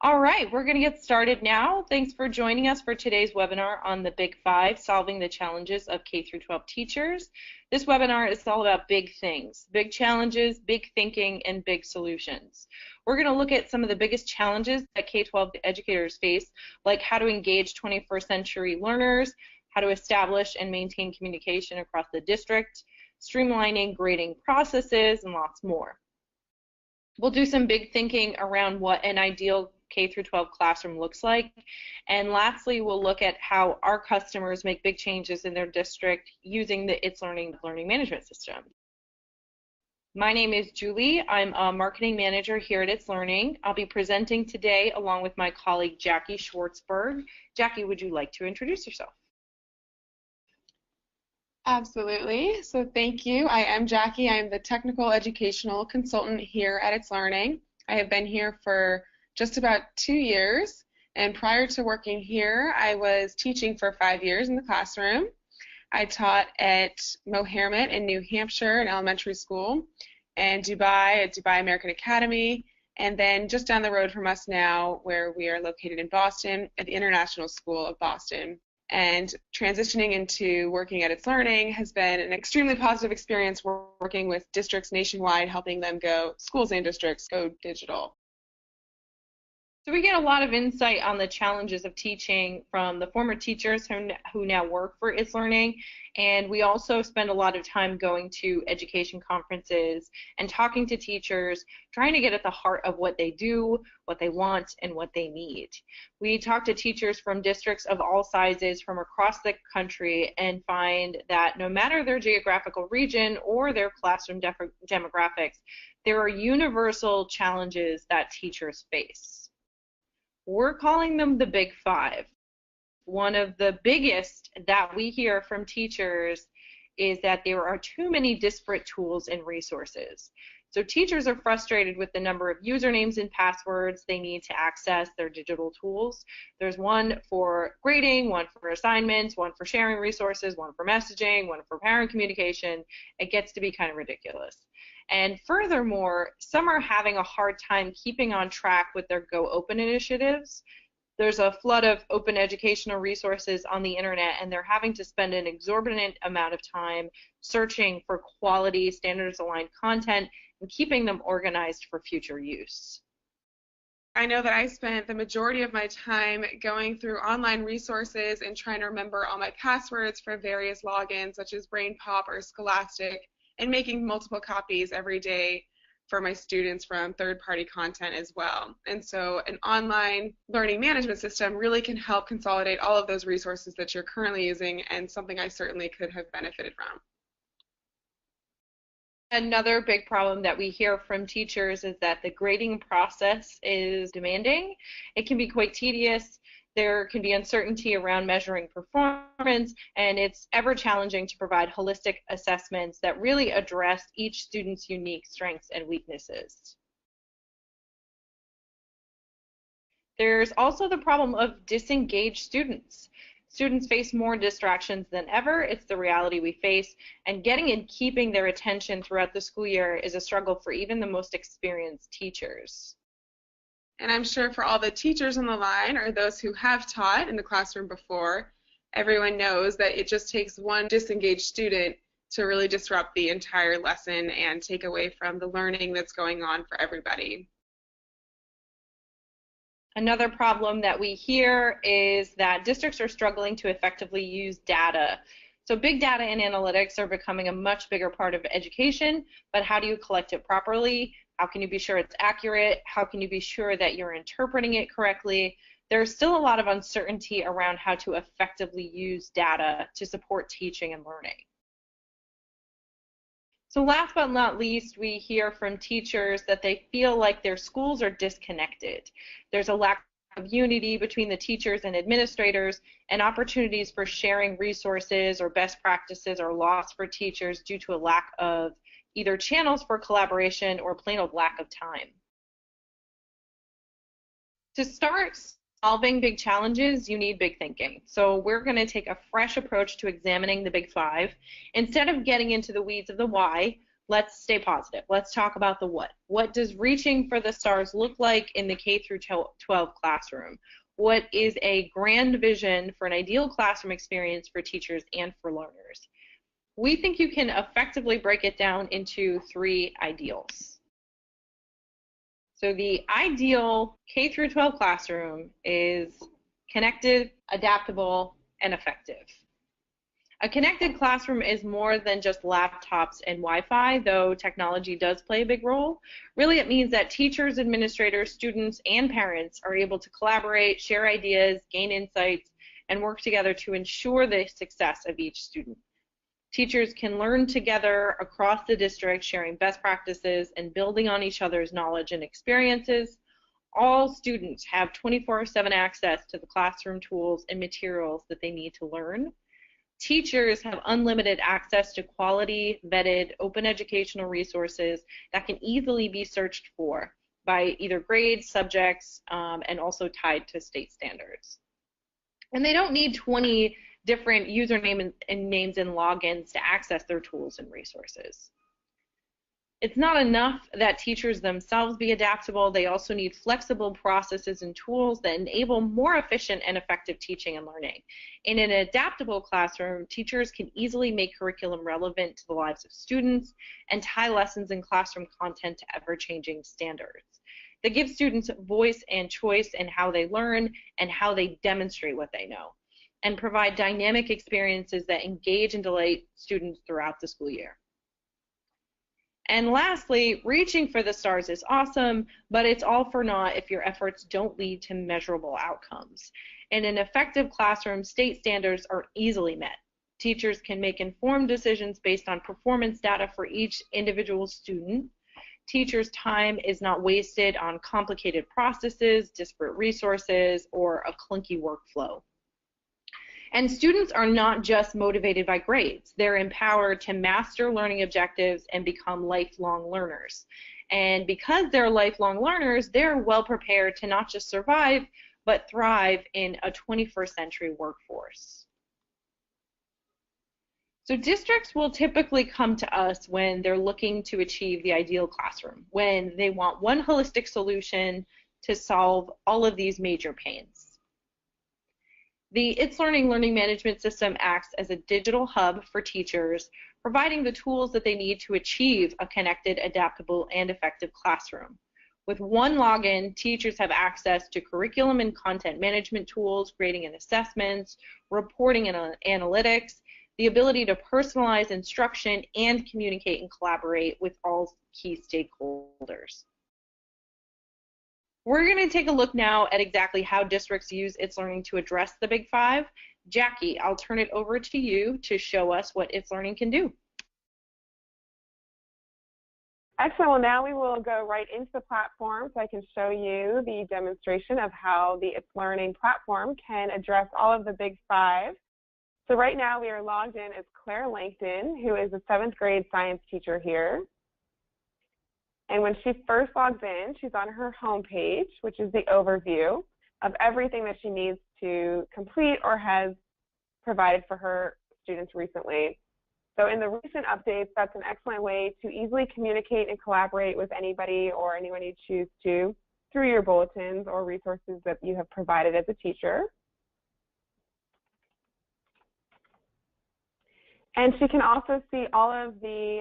All right, we're going to get started now. Thanks for joining us for today's webinar on the Big Five, Solving the Challenges of K-12 Teachers. This webinar is all about big things, big challenges, big thinking, and big solutions. We're going to look at some of the biggest challenges that K-12 educators face, like how to engage 21st century learners, how to establish and maintain communication across the district, streamlining grading processes, and lots more. We'll do some big thinking around what an ideal K-12 classroom looks like. And lastly, we'll look at how our customers make big changes in their district using the Itslearning learning management system. My name is Julie. I'm a marketing manager here at Itslearning. I'll be presenting today along with my colleague Jackie Schwartzberg. Jackie, would you like to introduce yourself? Absolutely. So thank you. I am Jackie. I am the technical educational consultant here at Itslearning. I have been here for just about 2 years, and prior to working here, I was teaching for 5 years in the classroom. I taught at Mohammed in New Hampshire, an elementary school, and Dubai at Dubai American Academy, and then just down the road from us now, where we are located in Boston, at the International School of Boston. And transitioning into working at Itslearning has been an extremely positive experience working with districts nationwide, helping them schools and districts go digital. So we get a lot of insight on the challenges of teaching from the former teachers who now work for Itslearning, and we also spend a lot of time going to education conferences and talking to teachers, trying to get at the heart of what they do, what they want, and what they need. We talk to teachers from districts of all sizes from across the country and find that no matter their geographical region or their classroom demographics, there are universal challenges that teachers face. We're calling them the Big Five. One of the biggest that we hear from teachers is that there are too many disparate tools and resources. So teachers are frustrated with the number of usernames and passwords they need to access their digital tools. There's one for grading, one for assignments, one for sharing resources, one for messaging, one for parent communication. It gets to be kind of ridiculous. And furthermore, some are having a hard time keeping on track with their Go Open initiatives. There's a flood of open educational resources on the internet, and they're having to spend an exorbitant amount of time searching for quality, standards-aligned content and keeping them organized for future use. I know that I spent the majority of my time going through online resources and trying to remember all my passwords for various logins, such as BrainPop or Scholastic, and making multiple copies every day for my students from third-party content as well. And so an online learning management system really can help consolidate all of those resources that you're currently using, and something I certainly could have benefited from. Another big problem that we hear from teachers is that the grading process is demanding. It can be quite tedious. There can be uncertainty around measuring performance, and it's ever challenging to provide holistic assessments that really address each student's unique strengths and weaknesses. There's also the problem of disengaged students. Students face more distractions than ever. It's the reality we face, and getting and keeping their attention throughout the school year is a struggle for even the most experienced teachers. And I'm sure for all the teachers on the line or those who have taught in the classroom before, everyone knows that it just takes one disengaged student to really disrupt the entire lesson and take away from the learning that's going on for everybody. Another problem that we hear is that districts are struggling to effectively use data. So big data and analytics are becoming a much bigger part of education, but how do you collect it properly? How can you be sure it's accurate? How can you be sure that you're interpreting it correctly? There's still a lot of uncertainty around how to effectively use data to support teaching and learning. So last but not least, we hear from teachers that they feel like their schools are disconnected. There's a lack of unity between the teachers and administrators, and opportunities for sharing resources or best practices are lost for teachers due to a lack of either channels for collaboration or plain old lack of time. To start solving big challenges, you need big thinking. So we're going to take a fresh approach to examining the Big Five. Instead of getting into the weeds of the why, let's stay positive. Let's talk about the what. What does reaching for the stars look like in the K through 12 classroom? What is a grand vision for an ideal classroom experience for teachers and for learners? We think you can effectively break it down into 3 ideals. So the ideal K through 12 classroom is connected, adaptable, and effective. A connected classroom is more than just laptops and Wi-Fi, though technology does play a big role. Really, it means that teachers, administrators, students, and parents are able to collaborate, share ideas, gain insights, and work together to ensure the success of each student. Teachers can learn together across the district, sharing best practices and building on each other's knowledge and experiences. All students have 24/7 access to the classroom tools and materials that they need to learn. Teachers have unlimited access to quality, vetted, open educational resources that can easily be searched for by either grades, subjects, and also tied to state standards. And they don't need 20 different username and names and logins to access their tools and resources. It's not enough that teachers themselves be adaptable. They also need flexible processes and tools that enable more efficient and effective teaching and learning. In an adaptable classroom, teachers can easily make curriculum relevant to the lives of students and tie lessons and classroom content to ever-changing standards. They give students voice and choice in how they learn and how they demonstrate what they know, and provide dynamic experiences that engage and delight students throughout the school year. And lastly, reaching for the stars is awesome, but it's all for naught if your efforts don't lead to measurable outcomes. In an effective classroom, state standards are easily met. Teachers can make informed decisions based on performance data for each individual student. Teachers' time is not wasted on complicated processes, disparate resources, or a clunky workflow. And students are not just motivated by grades. They're empowered to master learning objectives and become lifelong learners. And because they're lifelong learners, they're well prepared to not just survive, but thrive in a 21st century workforce. So districts will typically come to us when they're looking to achieve the ideal classroom, when they want one holistic solution to solve all of these major pains. The Itslearning learning management system acts as a digital hub for teachers, providing the tools that they need to achieve a connected, adaptable, and effective classroom. With one login, teachers have access to curriculum and content management tools, grading and assessments, reporting and analytics, the ability to personalize instruction, and communicate and collaborate with all key stakeholders. We're going to take a look now at exactly how districts use Itslearning to address the Big Five. Jackie, I'll turn it over to you to show us what Itslearning can do. Excellent. Well, now we will go right into the platform so I can show you the demonstration of how the Itslearning platform can address all of the Big Five. So right now we are logged in as Claire Langton, who is a 7th grade science teacher here. And when she first logs in, she's on her home page, which is the overview of everything that she needs to complete or has provided for her students recently. So in the recent updates, that's an excellent way to easily communicate and collaborate with anybody or anyone you choose to through your bulletins or resources that you have provided as a teacher. And she can also see all of the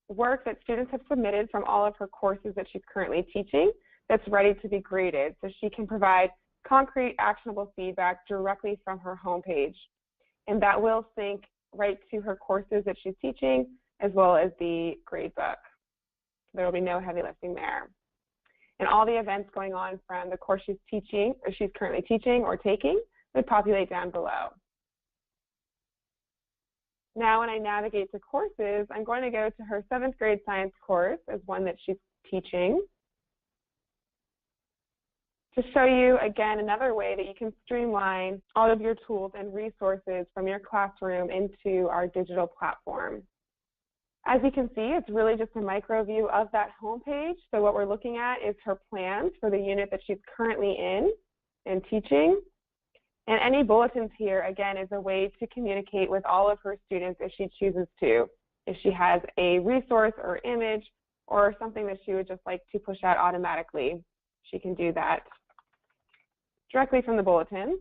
work that students have submitted from all of her courses that she's currently teaching that's ready to be graded. So she can provide concrete, actionable feedback directly from her homepage. And that will sync right to her courses that she's teaching, as well as the grade book. There will be no heavy lifting there. And all the events going on from the course she's teaching, or she's currently teaching or taking, would populate down below. Now when I navigate to courses, I'm going to go to her 7th grade science course as one that she's teaching to show you, again, another way that you can streamline all of your tools and resources from your classroom into our digital platform. As you can see, it's really just a micro view of that homepage. So what we're looking at is her plans for the unit that she's currently in and teaching. And any bulletins here, again, is a way to communicate with all of her students if she chooses to. if she has a resource or image or something that she would just like to push out automatically, she can do that directly from the bulletin.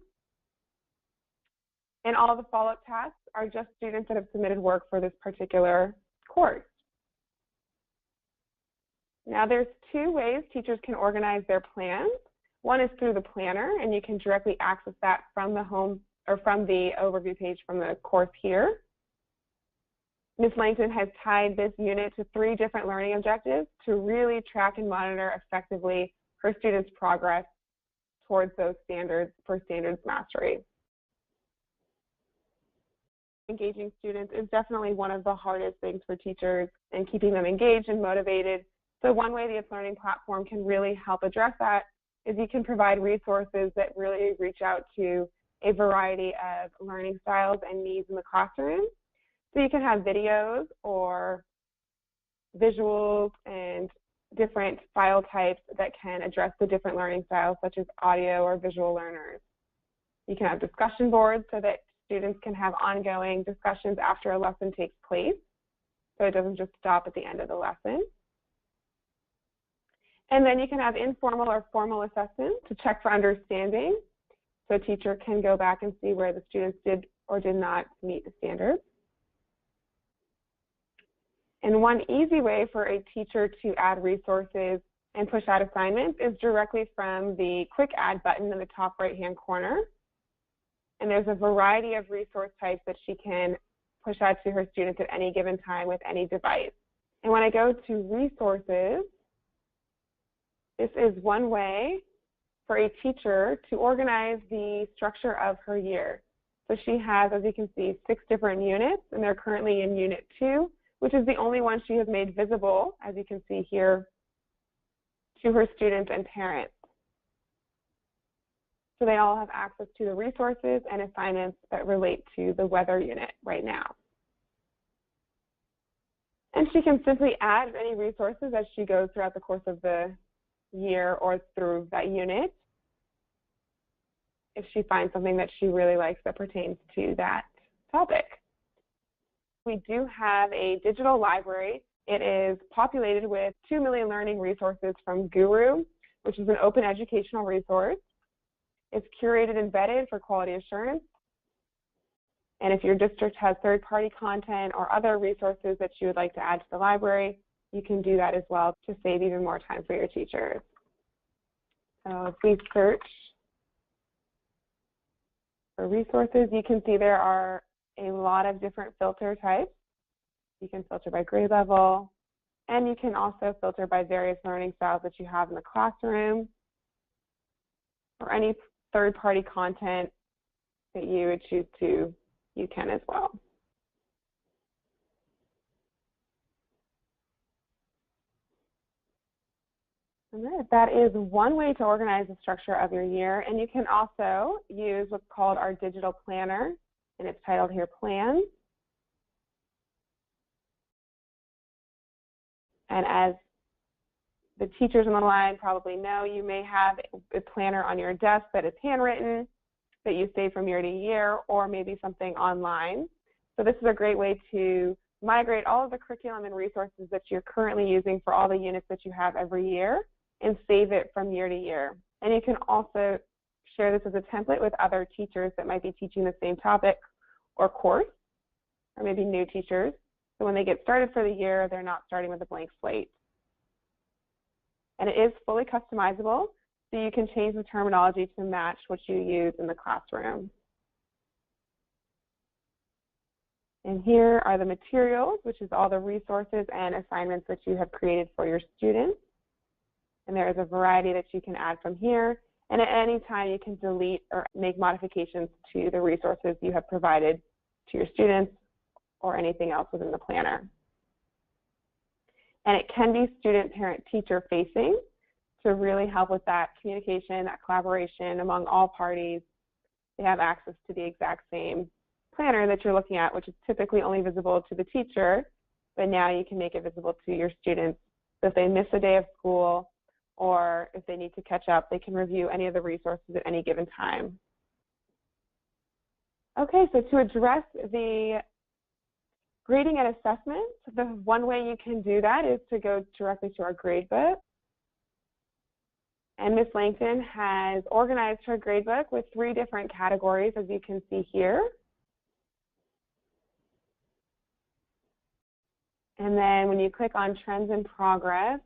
And all of the follow-up tasks are just students that have submitted work for this particular course. Now there's two ways teachers can organize their plans. One is through the planner, and you can directly access that from the home or from the overview page from the course here. Ms. Langton has tied this unit to 3 different learning objectives to really track and monitor effectively her students' progress towards those standards for standards mastery. Engaging students is definitely one of the hardest things for teachers, and keeping them engaged and motivated. So one way the Itslearning platform can really help address that is you can provide resources that really reach out to a variety of learning styles and needs in the classroom. So you can have videos or visuals and different file types that can address the different learning styles, such as audio or visual learners. You can have discussion boards so that students can have ongoing discussions after a lesson takes place, so it doesn't just stop at the end of the lesson. And then you can have informal or formal assessments to check for understanding, so a teacher can go back and see where the students did or did not meet the standards. And one easy way for a teacher to add resources and push out assignments is directly from the Quick Add button in the top right-hand corner. And there's a variety of resource types that she can push out to her students at any given time with any device. And when I go to resources, this is one way for a teacher to organize the structure of her year. So she has, as you can see, 6 different units, and they're currently in Unit 2, which is the only one she has made visible, as you can see here, to her students and parents. So they all have access to the resources and assignments that relate to the weather unit right now. And she can simply add any resources as she goes throughout the course of the year or through that unit if she finds something that she really likes that pertains to that topic. We do have a digital library. It is populated with 2 million learning resources from Guru, which is an open educational resource. It's curated and vetted for quality assurance. And if your district has third-party content or other resources that you would like to add to the library, you can do that as well to save even more time for your teachers. So if we search for resources, you can see there are a lot of different filter types. You can filter by grade level, and you can also filter by various learning styles that you have in the classroom, or any third-party content that you would choose to, you can as well. And that is one way to organize the structure of your year, and you can also use what's called our digital planner, and it's titled here Plans. And as the teachers on the line probably know, you may have a planner on your desk that is handwritten, that you save from year to year, or maybe something online. So this is a great way to migrate all of the curriculum and resources that you're currently using for all the units that you have every year and save it from year to year. And you can also share this as a template with other teachers that might be teaching the same topic or course, or maybe new teachers. So when they get started for the year, they're not starting with a blank slate. And it is fully customizable, so you can change the terminology to match what you use in the classroom. And here are the materials, which is all the resources and assignments that you have created for your students. And there is a variety that you can add from here. And at any time, you can delete or make modifications to the resources you have provided to your students or anything else within the planner. And it can be student, parent, teacher facing to really help with that communication, that collaboration among all parties. They have access to the exact same planner that you're looking at, which is typically only visible to the teacher, but now you can make it visible to your students. So if they miss a day of school or if they need to catch up, they can review any of the resources at any given time. Okay, so to address the Grading and assessment. The one way you can do that is to go directly to our gradebook. And Ms. Langton has organized her gradebook with 3 different categories, as you can see here. And then when you click on Trends in Progress,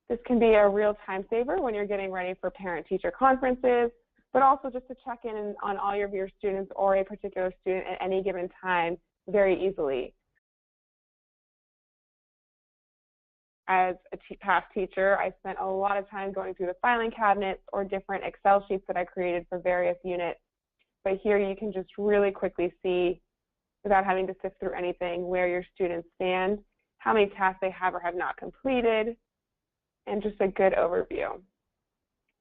this can be a real time saver when you're getting ready for parent-teacher conferences, but also just to check in on all of your students or a particular student at any given time very easily. As a past teacher, I spent a lot of time going through the filing cabinets or different Excel sheets that I created for various units. But here you can just really quickly see, without having to sift through anything, where your students stand, how many tasks they have or have not completed, and just a good overview.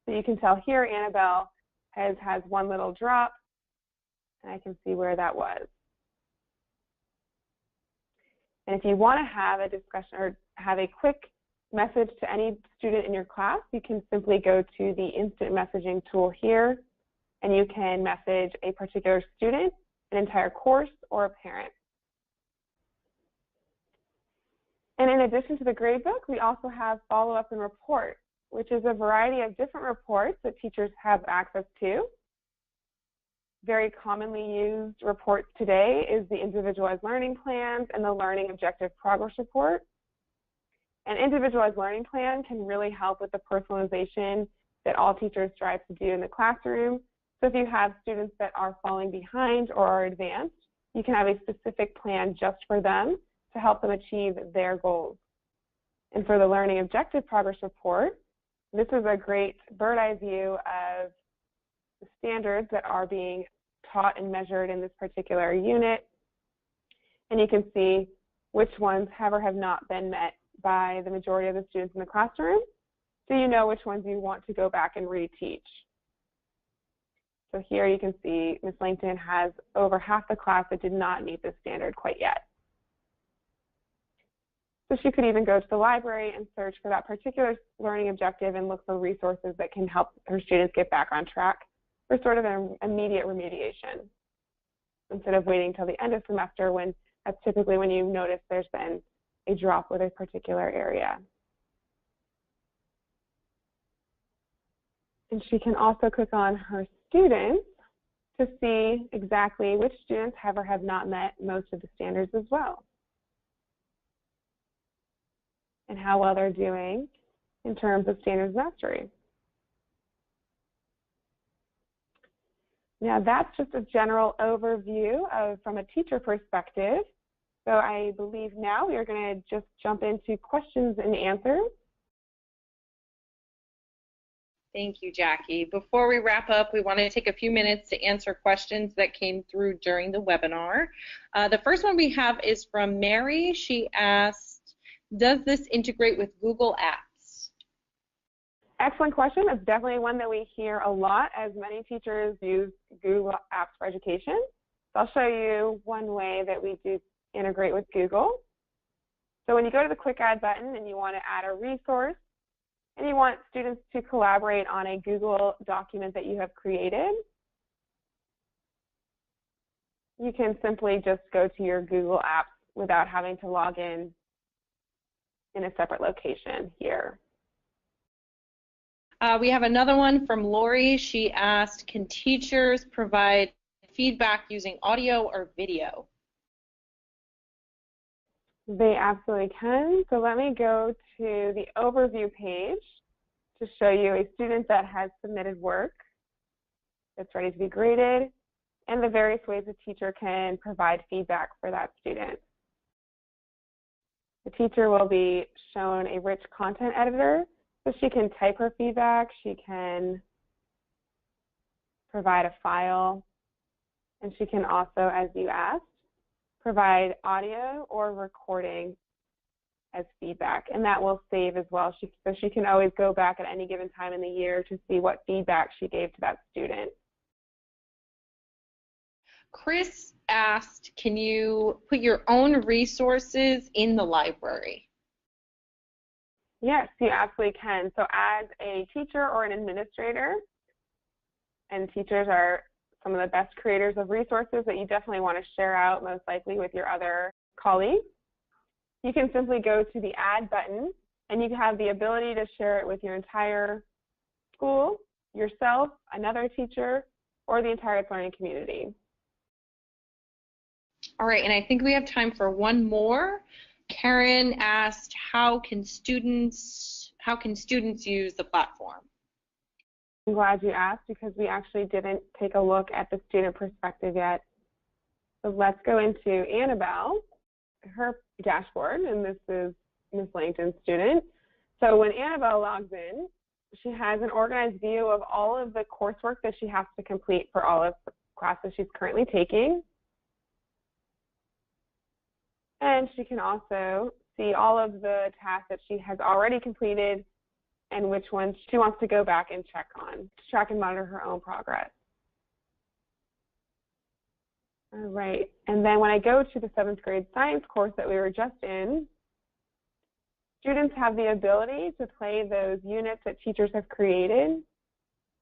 So you can tell here Annabelle has one little drop, and I can see where that was. And if you want to have a discussion or have a quick message to any student in your class, you can simply go to the instant messaging tool here, and you can message a particular student, an entire course, or a parent. And in addition to the gradebook, we also have follow-up and report, which is a variety of different reports that teachers have access to. Very commonly used reports today is the Individualized Learning Plans and the Learning Objective Progress Report. An Individualized Learning Plan can really help with the personalization that all teachers strive to do in the classroom. So if you have students that are falling behind or are advanced, you can have a specific plan just for them to help them achieve their goals. And for the Learning Objective Progress Report, this is a great bird's-eye view of the standards that are being taught and measured in this particular unit. And you can see which ones have or have not been met by the majority of the students in the classroom, so you know which ones you want to go back and reteach. So here you can see Ms. Langton has over half the class that did not meet this standard quite yet. So she could even go to the library and search for that particular learning objective and look for resources that can help her students get back on track for sort of an immediate remediation, instead of waiting until the end of semester when that's typically when you notice there's been a drop with a particular area. And she can also click on her students to see exactly which students have or have not met most of the standards as well, and how well they're doing in terms of standards mastery. Now that's just a general overview from a teacher perspective. So I believe now we are going to just jump into questions and answers. Thank you, Jackie. Before we wrap up, we want to take a few minutes to answer questions that came through during the webinar. The first one we have is from Mary. She asked, does this integrate with Google Apps? Excellent question. It's definitely one that we hear a lot, as many teachers use Google Apps for Education. So I'll show you one way that we do integrate with Google. So when you go to the Quick Add button and you want to add a resource, and you want students to collaborate on a Google document that you have created, you can simply just go to your Google Apps without having to log in a separate location here. We have another one from Lori. She asked, can teachers provide feedback using audio or video? They absolutely can. So let me go to the overview page to show you a student that has submitted work that's ready to be graded, and the various ways a teacher can provide feedback for that student. The teacher will be shown a rich content editor, so she can type her feedback, she can provide a file, and she can also, as you asked, provide audio or recording as feedback, and that will save as well. So she can always go back at any given time in the year to see what feedback she gave to that student. Chris asked, can you put your own resources in the library? Yes, you absolutely can. So as a teacher or an administrator, and teachers are some of the best creators of resources that you definitely want to share out, most likely with your other colleagues. You can simply go to the Add button, and you have the ability to share it with your entire school, yourself, another teacher, or the entire Itslearning community. All right, and I think we have time for one more. Karen asked, how can students use the platform? I'm glad you asked, because we actually didn't take a look at the student perspective yet. So let's go into Annabelle, her dashboard, and this is Ms. Langton's student. So when Annabelle logs in, she has an organized view of all of the coursework that she has to complete for all of the classes she's currently taking. And she can also see all of the tasks that she has already completed and which ones she wants to go back and check on to track and monitor her own progress. All right, and then when I go to the 7th grade science course that we were just in, students have the ability to play those units that teachers have created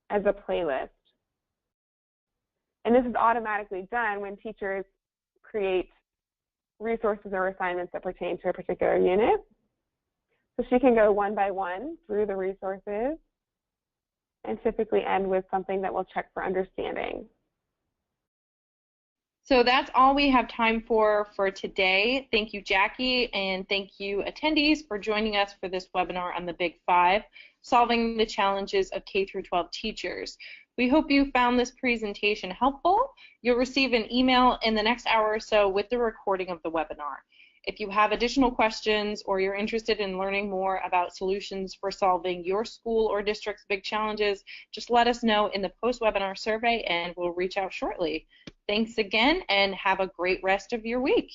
as a playlist. And this is automatically done when teachers create resources or assignments that pertain to a particular unit. So she can go one by one through the resources and typically end with something that will check for understanding. So that's all we have time for today. Thank you, Jackie, and thank you, attendees, for joining us for this webinar on the Big Five, Solving the Challenges of K-12 Teachers. We hope you found this presentation helpful. You'll receive an email in the next hour or so with the recording of the webinar. If you have additional questions or you're interested in learning more about solutions for solving your school or district's big challenges, just let us know in the post-webinar survey and we'll reach out shortly. Thanks again and have a great rest of your week.